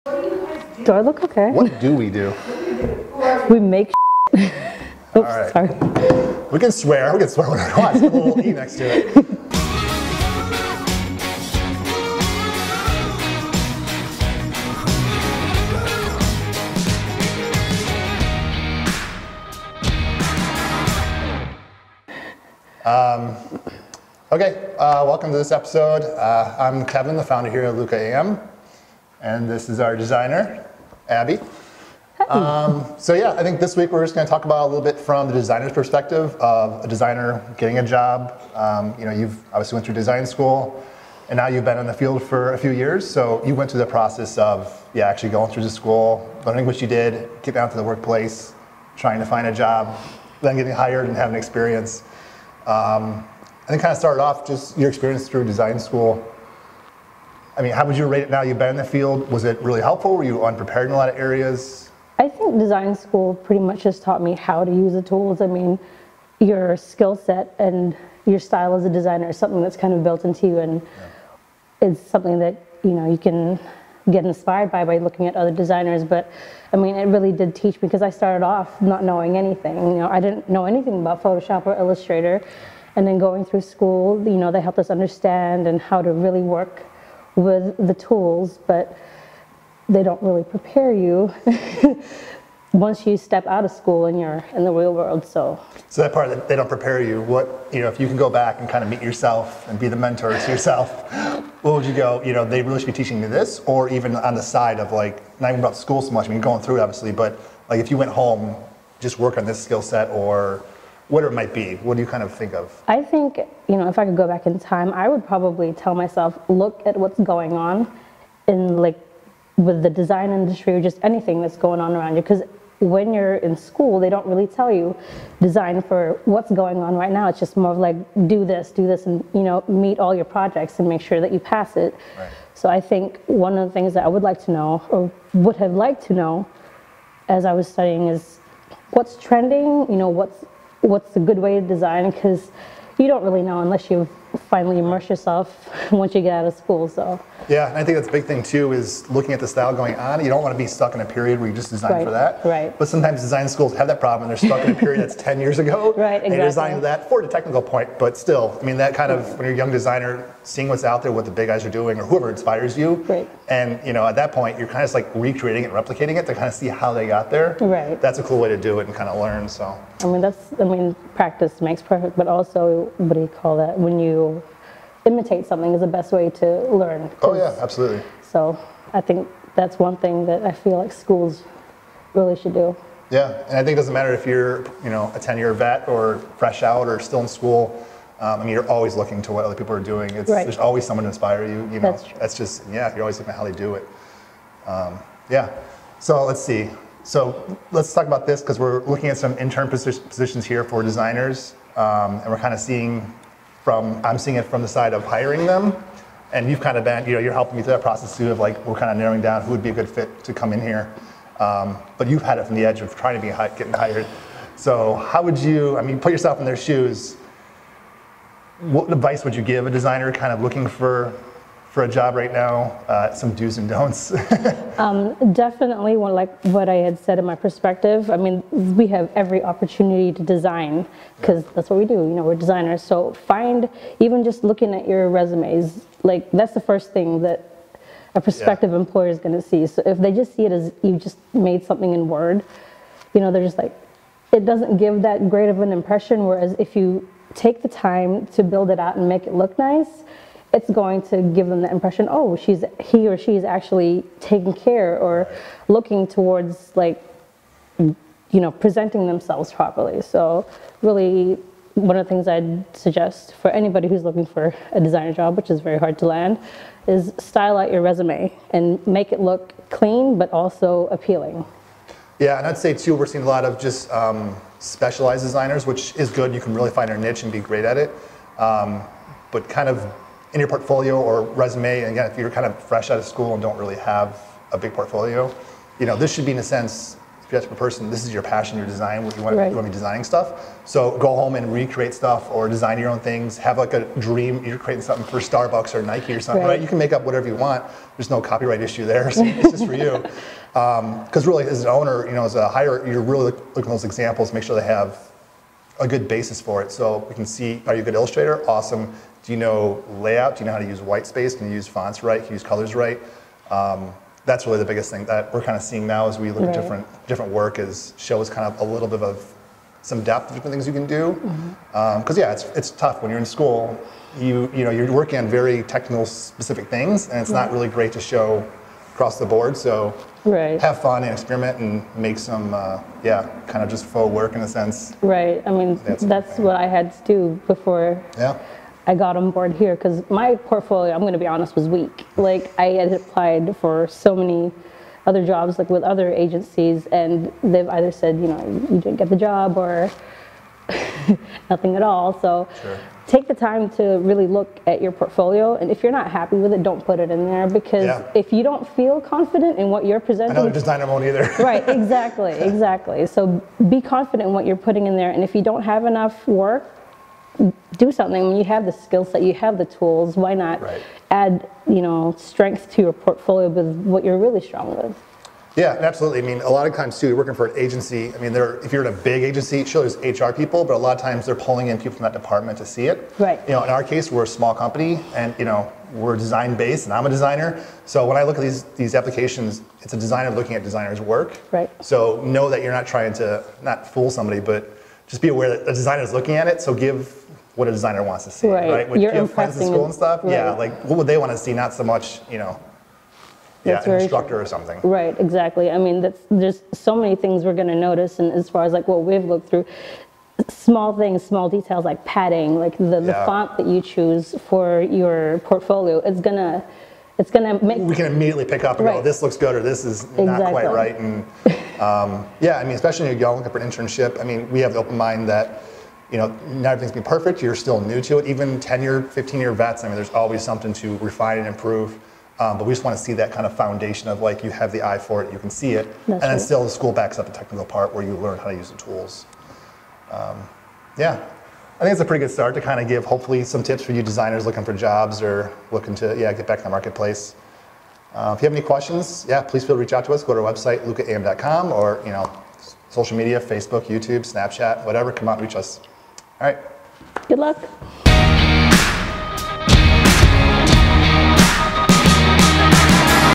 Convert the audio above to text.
Do I look okay? What do we do? We make Oops, All right. sorry. We can swear when we want. There's a little E next to it. Okay, welcome to this episode. I'm Kevin, the founder here at Luca AM, and this is our designer, Abby. So yeah, I think this week we're just going to talk about a little bit from the designer's perspective of a designer getting a job. You've obviously went through design school, and now you've been in the field for a few years. So you went through the process of actually going through the school, learning what you did, getting out to the workplace, trying to find a job, then getting hired and having experience. And then kind of started off just your experience through design school. I mean, how would you rate it now you've been in the field? Was it really helpful? Were you unprepared in a lot of areas? I think design school pretty much just taught me how to use the tools. I mean, your skill set and your style as a designer is something that's kind of built into you, and it's something that you can get inspired by looking at other designers. But I mean, it really did teach me, because I started off not knowing anything. I didn't know anything about Photoshop or Illustrator. And then going through school, they helped us understand and how to really work with the tools, but they don't really prepare you once you step out of school and you're in the real world. So that part that they don't prepare you, if you can go back and kind of meet yourself and be the mentor to yourself, what would you go, they really should be teaching me this, or even on the side of not even about school so much, I mean, going through it obviously, but if you went home, just work on this skill set or whatever it might be, what do you kind of think of? I think, if I could go back in time, I would probably tell myself, look at what's going on in with the design industry or just anything that's going on around you. Because when you're in school, they don't really tell you design for what's going on right now. It's just more of do this, and meet all your projects and make sure that you pass it. Right. So I think one of the things that I would like to know, or would have liked to know as I was studying, is what's trending, what's a good way to design, because you don't really know unless you finally immerse yourself once you get out of school. So yeah, and I think that's a big thing too, is looking at the style going on. You don't want to be stuck in a period where you just design for that. Right. But sometimes design schools have that problem, and they're stuck in a period that's 10 years ago. Right, exactly. And you're designing that for the technical point, but still, I mean, that kind of, when you're a young designer, seeing what's out there, what the big guys are doing, or whoever inspires you. Right. And at that point, you're kind of just recreating it, replicating it to kind of see how they got there. Right. That's a cool way to do it and kind of learn. So I mean, practice makes perfect, but also, what do you call that? When you imitate something is the best way to learn. Oh yeah, absolutely. So I think that's one thing that I feel like schools really should do. Yeah, and I think it doesn't matter if you're, a 10-year vet or fresh out or still in school. I mean, you're always looking to what other people are doing. There's always someone to inspire you. That's true. That's just, you're always looking at how they do it. So let's see. So let's talk about this, because we're looking at some intern positions here for designers, and we're kind of seeing I'm seeing it from the side of hiring them, and you've kind of been, you're helping me through that process too, of we're kind of narrowing down who would be a good fit to come in here. But you've had it from the edge of trying to be getting hired. So how would you, put yourself in their shoes. What advice would you give a designer kind of looking for a job right now? Some do's and don'ts. Definitely, what I had said in my perspective. I mean, we have every opportunity to design, because that's what we do. We're designers. So even just looking at your resumes, that's the first thing that a prospective employer is going to see. So if they just see it as you just made something in Word, they're just it doesn't give that great of an impression. Whereas if you take the time to build it out and make it look nice, it's going to give them the impression, oh, he or she is actually taking care or looking towards presenting themselves properly. So really, one of the things I'd suggest for anybody who's looking for a designer job, which is very hard to land, is style out your resume and make it look clean but also appealing. Yeah, and I'd say too, we're seeing a lot of just specialized designers, which is good. You can really find your niche and be great at it. But kind of in your portfolio or resume, and again, if you're kind of fresh out of school and don't really have a big portfolio, this should be, in a sense, if you're that type of person, this is your passion, your design, what you want, Right. you want to be designing stuff. So go home and recreate stuff or design your own things. Have like a dream, you're creating something for Starbucks or Nike or something, right? You can make up whatever you want. There's no copyright issue there, so it's just for you. Because really, as an owner, as a hire, you're really looking at those examples, make sure they have a good basis for it. So we can see, are you a good illustrator? Awesome. Do you know layout? Do you know how to use white space? Can you use fonts right? Can you use colors right? That's really the biggest thing that we're kind of seeing now as we look at different work is show us kind of a little bit of some depth of different things you can do. Because it's tough when you're in school. You're working on very technical specific things, and it's not really great to show across the board. So have fun and experiment and make some kind of just faux work in a sense. Right. I mean, that's what I had to do before. I got on board here because my portfolio, I'm going to be honest, was weak. Like I had applied for so many other jobs, like with other agencies, and they've either said, you didn't get the job or nothing at all. So take the time to really look at your portfolio, and if you're not happy with it, don't put it in there because if you don't feel confident in what you're presenting, another designer won't either. Right, exactly. So be confident in what you're putting in there, and if you don't have enough work, do something. When you have the skill set, you have the tools, why not add, strength to your portfolio with what you're really strong with? Yeah, absolutely. I mean, a lot of times too, you're working for an agency. I mean, if you're in a big agency, sure, there's HR people, but a lot of times they're pulling in people from that department to see it. Right. In our case, we're a small company, and we're design based, and I'm a designer. So when I look at these applications, it's a designer looking at designers' work. Right. So know that you're not trying to not fool somebody, but just be aware that a designer is looking at it. So give what a designer wants to see, right? When you have friends in school and stuff, like what would they want to see? Not so much, an instructor or something. Right, exactly. I mean, there's so many things we're going to notice, and as far as like what we've looked through, small things, small details like padding, like the font that you choose for your portfolio, it's gonna make. We can immediately pick up and go, this looks good or this is not quite right, and I mean, especially when you're young, looking for an internship. I mean, we have the open mind that. Not everything's been perfect, you're still new to it. Even 10-year, 15-year vets, I mean, there's always something to refine and improve. But we just want to see that kind of foundation of like, you have the eye for it, you can see it. And then still the school backs up the technical part where you learn how to use the tools. I think it's a pretty good start to kind of give, hopefully, some tips for you designers looking for jobs or looking to, get back in the marketplace. If you have any questions, please feel free to reach out to us. Go to our website, lucaam.com, or, social media, Facebook, YouTube, Snapchat, whatever, come out and reach us. All right. Good luck.